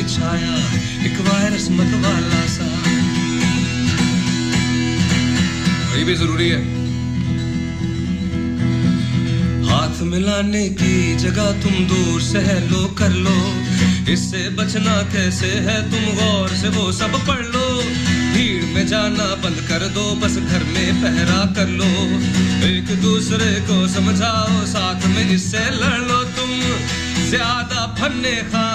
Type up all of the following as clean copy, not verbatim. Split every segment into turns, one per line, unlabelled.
छाया एक वायरस मतवाला सा। ये भी जरूरी है। हाथ मिलाने की जगह तुम दूर से है लो कर लो, इससे बचना कैसे है तुम गौर से वो सब पढ़ लो। भीड़ में जाना बंद कर दो, बस घर में पहरा कर लो। एक दूसरे को समझाओ, साथ में इससे लड़ लो। तुम ज्यादा फन्ने खा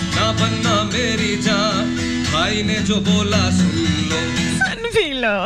ना बनना मेरी जान, भाई ने जो बोला सुन लो,
सुन भी लो।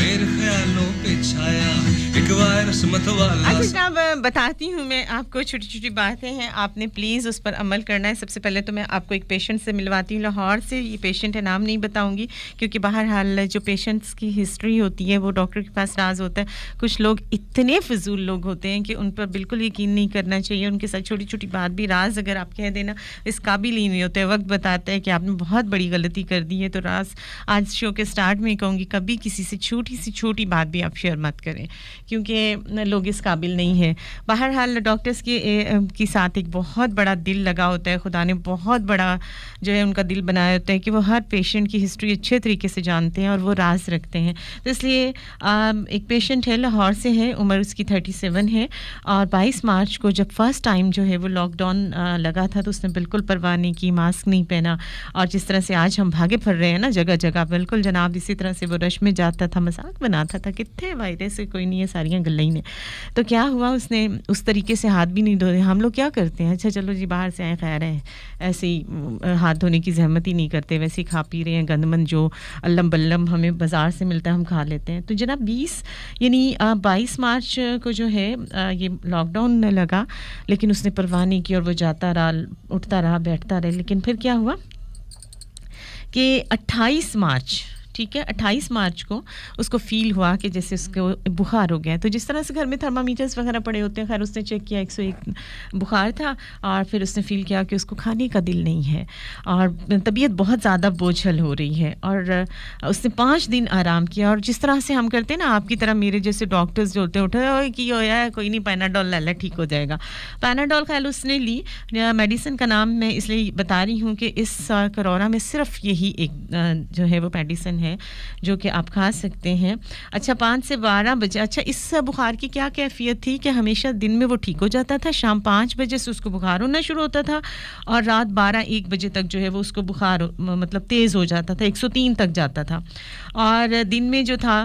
मेरे ख्यालों पे छाया एक वायरस मतवाला।
अच्छा जनाब, बताती हूँ मैं आपको, छोटी छोटी बातें हैं, आपने प्लीज़ उस पर अमल करना है। सबसे पहले तो मैं आपको एक पेशेंट से मिलवाती हूँ लाहौर से। ये पेशेंट है, नाम नहीं बताऊँगी क्योंकि बहरहाल जो पेशेंट्स की हिस्ट्री होती है वो डॉक्टर के पास राज होता है। कुछ लोग इतने फजूल लोग होते हैं कि उन पर बिल्कुल यकीन नहीं करना चाहिए। उनके साथ छोटी छोटी बात भी राज अगर आप कह देना इस काबिल ही नहीं होते। वक्त बताता है कि आपने बहुत बड़ी गलती कर दी है। तो राज आज शो के स्टार्ट में कहूँगी, कभी किसी से छोटी सी छोटी बात भी आप शेयर मत करें क्योंकि लोग इस काबिल नहीं है। बहरहाल डॉक्टर्स के साथ एक बहुत बड़ा दिल लगा होता है। खुदा ने बहुत बड़ा जो है उनका दिल बनाया होता है कि वो हर पेशेंट की हिस्ट्री अच्छे तरीके से जानते हैं और वो राज रखते हैं। तो इसलिए एक पेशेंट है, लाहौर से है, उम्र उसकी 37 है और 22 मार्च को जब फर्स्ट टाइम जो है वो लॉकडाउन लगा था तो उसने बिल्कुल परवाह नहीं की, मास्क नहीं पहना। और जिस तरह से आज हम भागे फिर रहे हैं ना जगह जगह, बिल्कुल जनाब इसी तरह से वो रश में जाता था, मजाक बनाता था, कितने वायरस से कोई नहीं है, सारियाँ गल्ला ही ने। तो क्या हुआ, उसने उस तरीके से हाथ भी नहीं धोए। हम लोग क्या करते हैं, अच्छा चलो जी बाहर से आए, खैर है, ऐसे ही हाथ धोने की जहमत ही नहीं करते, वैसे ही खा पी रहे हैं गंदमंद जो अल्लम बल्लम हमें बाज़ार से मिलता है हम खा लेते हैं। तो जनाब 22 मार्च को जो है ये लॉकडाउन लगा, लेकिन उसने परवाह नहीं की और वो जाता रहा, उठता रहा, बैठता रहा। लेकिन फिर क्या हुआ कि 28 मार्च, ठीक है, 28 मार्च को उसको फ़ील हुआ कि जैसे उसको बुखार हो गया। तो जिस तरह से घर में थर्मामीटर्स वगैरह पड़े होते हैं, खैर उसने चेक किया 101 बुखार था और फिर उसने फ़ील किया कि उसको खाने का दिल नहीं है और तबीयत बहुत ज़्यादा बोझल हो रही है। और उसने 5 दिन आराम किया और जिस तरह से हम करते हैं ना, आपकी तरह मेरे जैसे डॉक्टर्स जो होते हैं, उठे कि हो यार कोई नहीं, पैनाडोल ले ले ठीक हो जाएगा। पैनाडोल खैर उसने ली, मेडिसिन का नाम मैं इसलिए बता रही हूँ कि इस कोरोना में सिर्फ यही एक जो है वो मेडिसिन है जो कि आप खा सकते हैं। अच्छा 5 से 12 बजे, अच्छा इस बुखार की क्या कैफियत थी कि हमेशा दिन में वो ठीक हो जाता था, शाम 5 बजे से उसको बुखार होना शुरू होता था और रात 12-1 बजे तक जो है वो उसको बुखार मतलब तेज़ हो जाता था, 103 तक जाता था। और दिन में जो था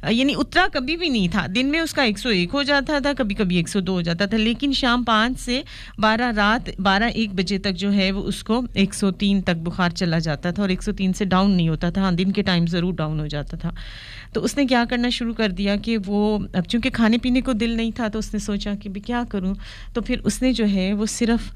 यानी उतरा कभी भी नहीं था, दिन में उसका 101 हो जाता था, कभी कभी 102 हो जाता था, लेकिन शाम 5 से 12 रात 12-1 बजे तक जो है वो उसको 103 तक बुखार चला जाता था और 103 से डाउन नहीं होता था। हाँ, दिन के टाइम ज़रूर डाउन हो जाता था। तो उसने क्या करना शुरू कर दिया कि वो अब चूँकि खाने पीने को दिल नहीं था तो उसने सोचा कि भी क्या करूँ। तो फिर उसने जो है वो सिर्फ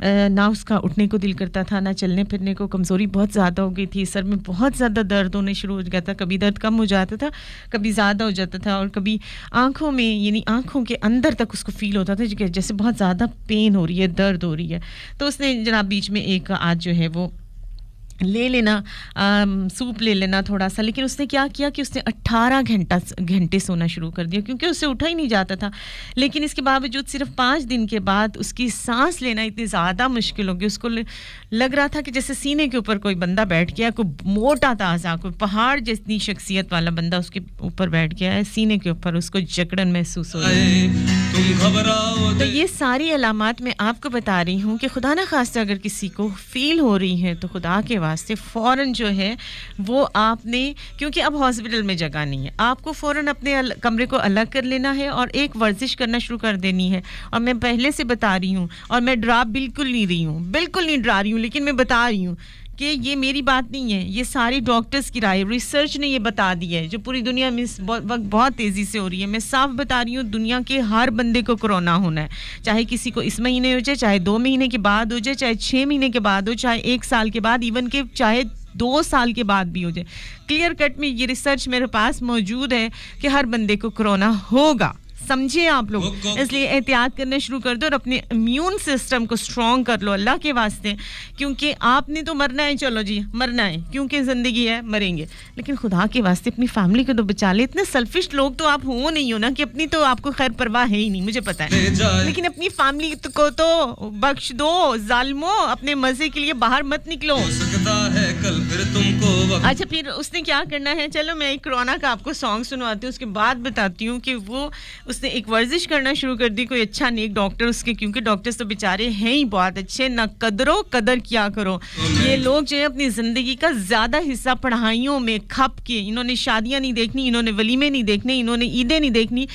ना उसका उठने को दिल करता था, ना चलने फिरने को, कमज़ोरी बहुत ज़्यादा हो गई थी, सर में बहुत ज़्यादा दर्द होने शुरू हो गया था, कभी दर्द कम हो जाता था, कभी ज़्यादा हो जाता था और कभी आँखों में यानी आँखों के अंदर तक उसको फ़ील होता था जैसे बहुत ज़्यादा पेन हो रही है, दर्द हो रही है। तो उसने जनाब बीच में एक आज जो है वो ले लेना सूप ले लेना थोड़ा सा, लेकिन उसने क्या किया कि उसने 18 घंटे सोना शुरू कर दिया क्योंकि उससे उठा ही नहीं जाता था। लेकिन इसके बावजूद सिर्फ 5 दिन के बाद उसकी सांस लेना इतनी ज़्यादा मुश्किल हो गई, उसको लग रहा था कि जैसे सीने के ऊपर कोई बंदा बैठ गया, कोई मोटा ताज़ा कोई पहाड़ जितनी शख्सियत वाला बंदा उसके ऊपर बैठ गया है, सीने के ऊपर उसको जकड़न महसूस हो रही है। तो ये सारी अलामात मैं आपको बता रही हूँ कि खुदा न खास्ता अगर किसी को फील हो रही है तो खुदा के वास्ते फ़ौरन जो है वो आपने, क्योंकि अब हॉस्पिटल में जगह नहीं है, आपको फ़ौरन अपने कमरे को अलग कर लेना है और एक वर्जिश करना शुरू कर देनी है। और मैं पहले से बता रही हूँ और मैं डरा बिल्कुल नहीं रही हूँ, बिल्कुल नहीं डरा रही हूँ, लेकिन मैं बता रही हूँ कि ये मेरी बात नहीं है, ये सारी डॉक्टर्स की राय, रिसर्च ने ये बता दी है जो पूरी दुनिया में इस वक्त बहुत तेज़ी से हो रही है। मैं साफ बता रही हूँ, दुनिया के हर बंदे को कोरोना होना है, चाहे किसी को इस महीने हो जाए, चाहे 2 महीने के बाद हो जाए, चाहे 6 महीने के बाद हो, चाहे 1 साल के बाद, इवन के चाहे 2 साल के बाद भी हो जाए। क्लियर कट में ये रिसर्च मेरे पास मौजूद है कि हर बंदे को कोरोना होगा, समझे आप लोग, इसलिए एहतियात करना शुरू कर दो और अपने इम्यून सिस्टम को स्ट्रॉन्ग कर लो अल्लाह के वास्ते, क्योंकि आपने तो मरना है, चलो जी मरना है, क्योंकि ज़िंदगी है, मरेंगे, लेकिन खुदा के वास्ते अपनी फैमिली को तो बचा ले। इतने सेल्फिश लोग तो आप हो नहीं हो ना कि अपनी तो आपको खैर परवाह है ही नहीं, मुझे पता है, लेकिन अपनी फैमिली को तो बख्श दो। जालिमो, अपने मजे के लिए बाहर मत निकलो।
हो सकता है कल फिर तुमको।
अच्छा, फिर उसने क्या करना है, चलो मैं एक कोरोना का आपको सॉन्ग सुनवाती हूँ, उसके बाद बताती हूँ कि वो उसने एक वर्जिश करना शुरू कर दी, कोई अच्छा नेक डॉक्टर उसके, क्योंकि डॉक्टर्स तो बेचारे हैं ही बहुत अच्छे, ना कदरो कदर किया करो। ये लोग जो है अपनी जिंदगी का ज्यादा हिस्सा पढ़ाइयों में खप के, इन्होंने शादियां नहीं देखनी, इन्होंने वलीमे नहीं देखने, इन्होंने ईदें नहीं देखनी,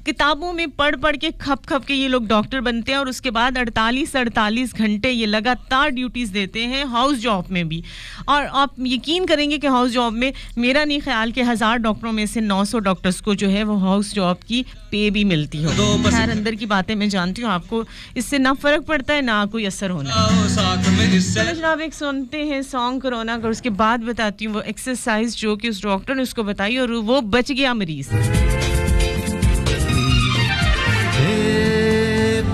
किताबों में पढ़ पढ़ के खप के ये लोग डॉक्टर बनते हैं और उसके बाद 48 घंटे ये लगातार ड्यूटीज देते हैं हाउस जॉब में भी। और आप यकीन करेंगे कि हाउस जॉब में मेरा नहीं ख्याल कि 1000 डॉक्टरों में से 900 डॉक्टर्स को जो है वो हाउस जॉब की पे भी मिलती हो। खैर अंदर की बातें मैं जानती हूँ, आपको इससे ना फर्क पड़ता है ना कोई असर होना। चलो जनाब, एक सुनते हैं सॉन्ग कोरोना का, उसके बाद बताती हूँ वो एक्सरसाइज जो कि उस डॉक्टर ने उसको बताई और वो बच गया मरीज।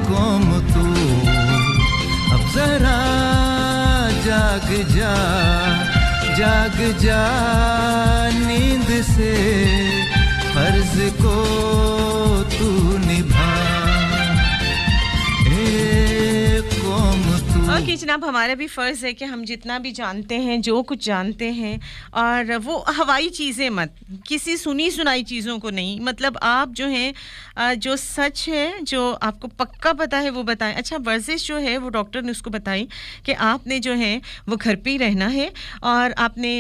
कौम तू अब जरा जाग जा नींद से, फर्ज को तू निभा।
ओके जनाब, हमारा भी फ़र्ज़ है कि हम जितना भी जानते हैं, जो कुछ जानते हैं, और वो हवाई चीज़ें मत, किसी सुनी सुनाई चीज़ों को नहीं, मतलब आप जो हैं जो सच है, जो आपको पक्का पता है वो बताएं। अच्छा, वर्जिश जो है वो डॉक्टर ने उसको बताई कि आपने जो है वो घर पे ही रहना है और आपने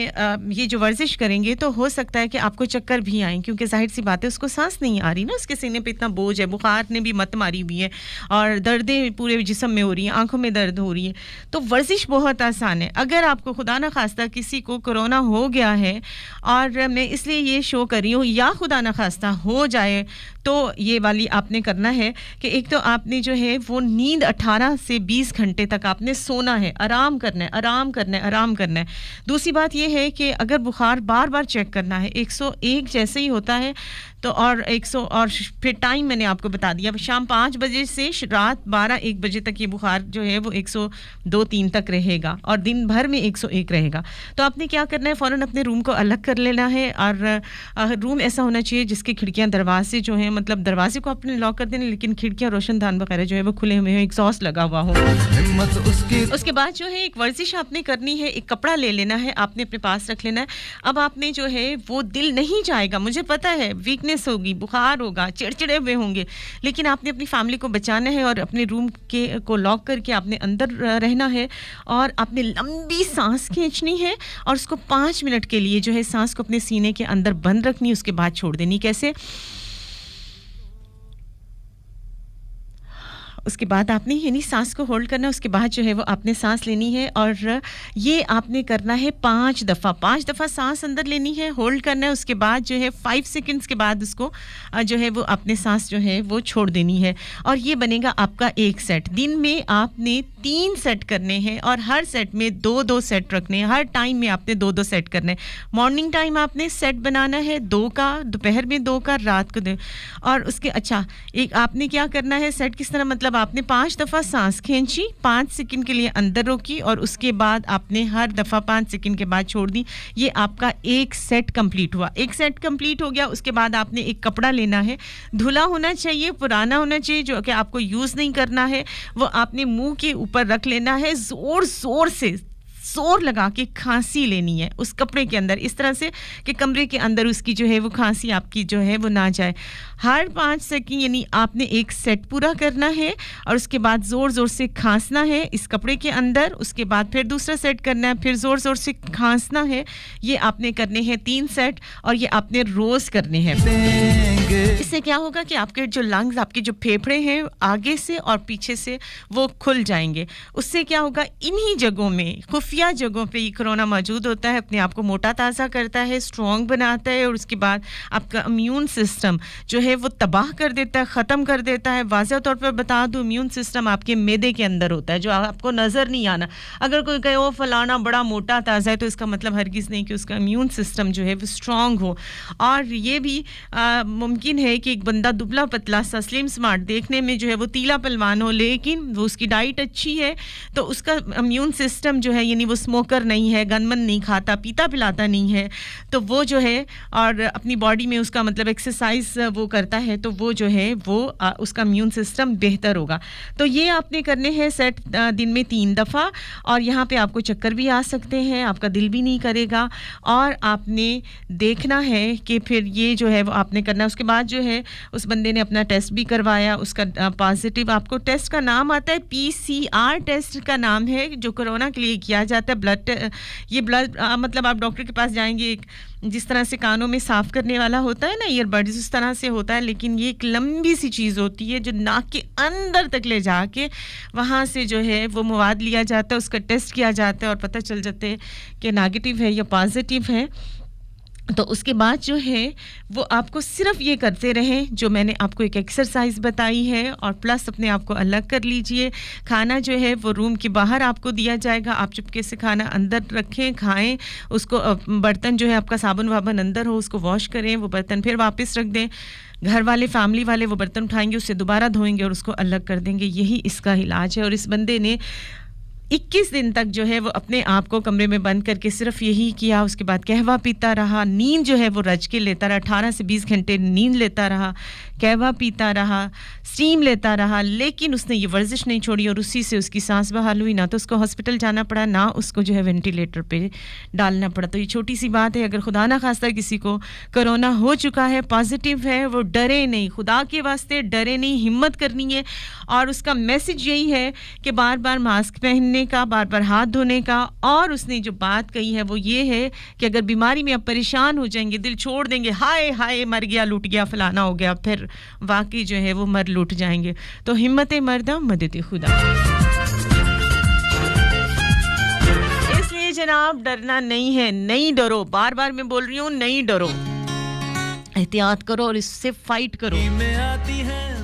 ये जो वर्जिश करेंगे तो हो सकता है कि आपको चक्कर भी आए, क्योंकि जाहिर सी बात है उसको सांस नहीं आ रही ना, उसके सीने पे इतना बोझ है, बुखार ने भी मत मारी हुई है और दर्दें पूरे जिस्म में हो रही हैं, आंखों में दर्द हो रही है। तो वर्जिश बहुत आसान है। अगर आपको खुदा न खास्ता किसी को कोरोना हो गया है, और मैं इसलिए ये शो कर रही हूँ, या खुदा न खास्ता हो जाए, तो ये वाली आपने करना है कि एक तो आपने जो है वो नींद 18 से 20 घंटे तक आपने सोना है, आराम करना है, आराम करना है, आराम करना है। दूसरी बात ये है कि अगर बुखार बार बार चेक करना है, 101 जैसे ही होता है तो, और 100, और फिर टाइम मैंने आपको बता दिया, शाम 5 बजे से रात 12-1 बजे तक ये बुखार जो है वो 102-3 तक रहेगा और दिन भर में 101 रहेगा। तो आपने क्या करना है, फ़ौरन अपने रूम को अलग कर लेना है, और रूम ऐसा होना चाहिए जिसकी खिड़कियां दरवाजे जो हैं, मतलब दरवाजे को आपने लॉक कर देना, लेकिन खिड़कियां रोशनदान वगैरह जो है वो खुले हुए हैं, एग्जॉस्ट लगा हुआ हो। उसके बाद जो है एक वर्जिश आपने करनी है, एक कपड़ा ले लेना है, आपने अपने पास रख लेना है। अब आपने जो है वो दिल नहीं चाहेगा, मुझे पता है वीकनेस होगी, बुखार होगा, चिड़चिड़े हुए होंगे, लेकिन आपने अपनी फैमिली को बचाना है और अपने रूम को लॉक करके आपने अंदर रहना है और आपने लंबी सांस खींचनी है और उसको 5 मिनट के लिए जो है सांस को अपने सीने के अंदर बंद रखनी है, उसके बाद छोड़ देनी। कैसे? उसके बाद आपने यानी सांस को होल्ड करना है, उसके बाद जो है वो आपने सांस लेनी है और ये आपने करना है 5 दफ़ा सांस अंदर लेनी है, होल्ड करना है, उसके बाद जो है 5 सेकंड्स के बाद उसको जो है वो आपने सांस जो है वो छोड़ देनी है और ये बनेगा आपका एक सेट। दिन में आपने 3 सेट करने हैं और हर सेट में 2-2 सेट रखने हैं, हर टाइम में आपने 2-2 सेट करने हैं। मॉर्निंग टाइम आपने सेट बनाना है 2 का, दोपहर में 2 का, रात को 2। और उसके अच्छा एक आपने क्या करना है सेट किस तरह, मतलब आपने 5 दफ़ा सांस खींची, 5 सेकंड के लिए अंदर रोकी और उसके बाद आपने हर दफ़ा 5 सेकंड के बाद छोड़ दी। ये आपका एक सेट कंप्लीट हुआ। एक सेट कंप्लीट हो गया, उसके बाद आपने एक कपड़ा लेना है, धुला होना चाहिए, पुराना होना चाहिए, जो कि आपको यूज़ नहीं करना है, वो आपने मुंह के ऊपर रख लेना है, ज़ोर से जोर लगा के खांसी लेनी है उस कपड़े के अंदर, इस तरह से कि कमरे के अंदर उसकी जो है वो खांसी आपकी जो है वो ना जाए। हर 5 सेकंड यानी आपने एक सेट पूरा करना है और उसके बाद ज़ोर से खांसना है इस कपड़े के अंदर, उसके बाद फिर दूसरा सेट करना है, फिर ज़ोर से खांसना है। ये आपने करने हैं 3 सेट और ये आपने रोज़ करने हैं। इससे क्या होगा कि आपके जो लंग्स, आपके जो फेफड़े हैं आगे से और पीछे से वो खुल जाएंगे। उससे क्या होगा, इन्हीं जगहों में, खुफिया जगहों पे ये कोरोना मौजूद होता है, अपने आप को मोटा ताज़ा करता है, स्ट्रॉन्ग बनाता है और उसके बाद आपका इम्यून सिस्टम जो है वो तबाह कर देता है, ख़त्म कर देता है। वाज़ेह तौर पर बता दूं, इम्यून सिस्टम आपके मैदे के अंदर होता है जो आपको नज़र नहीं आना। अगर कोई कहे वो फलाना बड़ा मोटा ताज़ा है तो इसका मतलब हरगिज़ नहीं कि उसका इम्यून सिस्टम जो है वो स्ट्रॉन्ग हो। और ये भी मुमकिन है कि एक बंदा दुबला पतला सा स्लिम स्मार्ट देखने में जो है वो तीला पहलवान हो, लेकिन वो उसकी डाइट अच्छी है तो उसका इम्यून सिस्टम जो है, यानी वो स्मोकर नहीं है, गनमन नहीं खाता, पीता पिलाता नहीं है, तो वो जो है और अपनी बॉडी में उसका मतलब एक्सरसाइज वो करता है तो वो जो है वो उसका इम्यून सिस्टम बेहतर होगा। तो ये आपने करने हैं सेट दिन में 3 दफ़ा, और यहाँ पे आपको चक्कर भी आ सकते हैं, आपका दिल भी नहीं करेगा, और आपने देखना है कि फिर ये जो है वो आपने करना है। उसके बाद जो है उस बंदे ने अपना टेस्ट भी करवाया, उसका पॉजिटिव, आपको टेस्ट का नाम आता है PCR टेस्ट का नाम है, जो कोरोना के लिए किया जाता है। ब्लड, ये ब्लड मतलब आप डॉक्टर के पास जाएंगे, जिस तरह से कानों में साफ़ करने वाला होता है ना ईयरबड्स, उस तरह से होता है, लेकिन ये एक लंबी सी चीज़ होती है जो नाक के अंदर तक ले जाके वहाँ से जो है वो मवाद लिया जाता है, उसका टेस्ट किया जाता है और पता चल जाता है कि नेगेटिव है या पॉजिटिव है। तो उसके बाद जो है वो आपको सिर्फ ये करते रहें जो मैंने आपको एक एक्सरसाइज बताई है, और प्लस अपने आप को अलग कर लीजिए। खाना जो है वो रूम के बाहर आपको दिया जाएगा, आप चुपके से खाना अंदर रखें, खाएं उसको। बर्तन जो है आपका साबुन वाबन अंदर हो उसको वॉश करें, वो बर्तन फिर वापस रख दें। घर वाले, फैमिली वाले वो बर्तन उठाएंगे, उससे दोबारा धोएंगे और उसको अलग कर देंगे। यही इसका इलाज है। और इस बंदे ने 21 दिन तक जो है वो अपने आप को कमरे में बंद करके सिर्फ यही किया। उसके बाद कहवा पीता रहा, नींद जो है वो रज के लेता रहा, 18 से 20 घंटे नींद लेता रहा, कहवा पीता रहा, स्टीम लेता रहा, लेकिन उसने ये वर्जिश नहीं छोड़ी और उसी से उसकी सांस बहाल हुई। ना तो उसको हॉस्पिटल जाना पड़ा, ना उसको जो है वेंटिलेटर पे डालना पड़ा। तो ये छोटी सी बात है। अगर खुदा ना खास्ता किसी को कोरोना हो चुका है, पॉजिटिव है, वो डरे नहीं, खुदा के वास्ते डरे नहीं, हिम्मत करनी है। और उसका मैसेज यही है कि बार बार मास्क पहनने का, बार बार हाथ धोने का, और उसने जो बात कही है वो ये है कि अगर बीमारी में आप परेशान हो जाएंगे, दिल छोड़ देंगे, हाय हाय मर गया, लूट गया, फलाना हो गया, फिर वाकई जो है वो मर लूट जाएंगे। तो हिम्मत मर्दा मदद खुदा। इसलिए जनाब डरना नहीं है, नहीं डरो, बार बार मैं बोल रही हूँ नहीं डरो, एहतियात करो और इससे फाइट करो।
में आती है